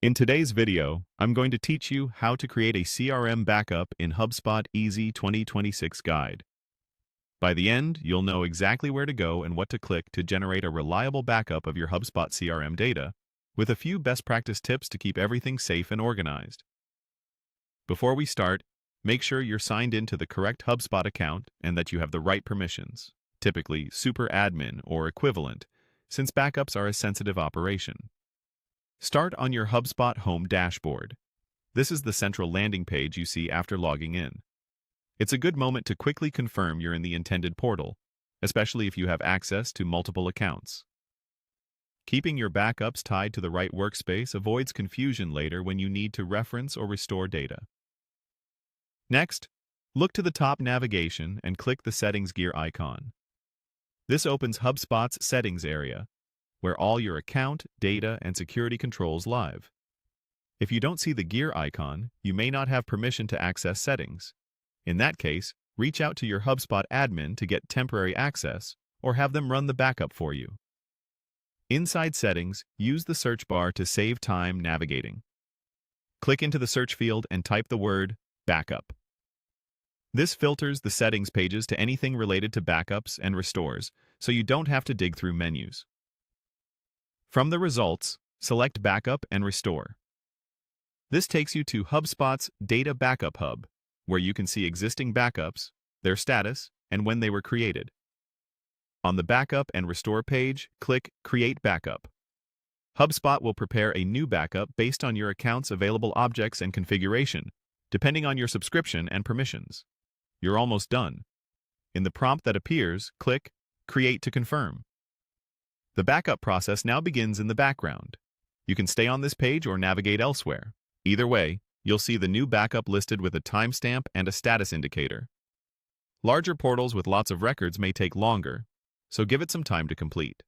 In today's video, I'm going to teach you how to create a CRM backup in HubSpot Easy 2026 Guide. By the end, you'll know exactly where to go and what to click to generate a reliable backup of your HubSpot CRM data, with a few best practice tips to keep everything safe and organized. Before we start, make sure you're signed into the correct HubSpot account and that you have the right permissions, typically super admin or equivalent, since backups are a sensitive operation. Start on your HubSpot home dashboard. This is the central landing page you see after logging in. It's a good moment to quickly confirm you're in the intended portal, especially if you have access to multiple accounts. Keeping your backups tied to the right workspace avoids confusion later when you need to reference or restore data. Next, look to the top navigation and click the Settings gear icon. This opens HubSpot's Settings area, where all your account, data, and security controls live. If you don't see the gear icon, you may not have permission to access settings. In that case, reach out to your HubSpot admin to get temporary access or have them run the backup for you. Inside Settings, use the search bar to save time navigating. Click into the search field and type the word Backup. This filters the settings pages to anything related to backups and restores, so you don't have to dig through menus. From the results, select Backup and Restore. This takes you to HubSpot's Data Backup Hub, where you can see existing backups, their status, and when they were created. On the Backup and Restore page, click Create Backup. HubSpot will prepare a new backup based on your account's available objects and configuration, depending on your subscription and permissions. You're almost done. In the prompt that appears, click Create to confirm. The backup process now begins in the background. You can stay on this page or navigate elsewhere. Either way, you'll see the new backup listed with a timestamp and a status indicator. Larger portals with lots of records may take longer, so give it some time to complete.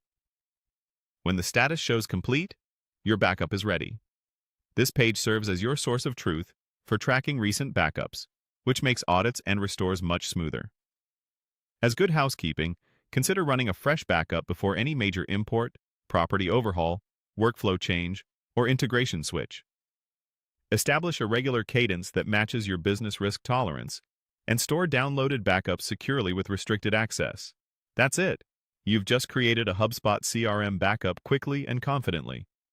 When the status shows complete, your backup is ready. This page serves as your source of truth for tracking recent backups, which makes audits and restores much smoother. As good housekeeping, consider running a fresh backup before any major import, property overhaul, workflow change, or integration switch. Establish a regular cadence that matches your business risk tolerance, and store downloaded backups securely with restricted access. That's it. You've just created a HubSpot CRM backup quickly and confidently.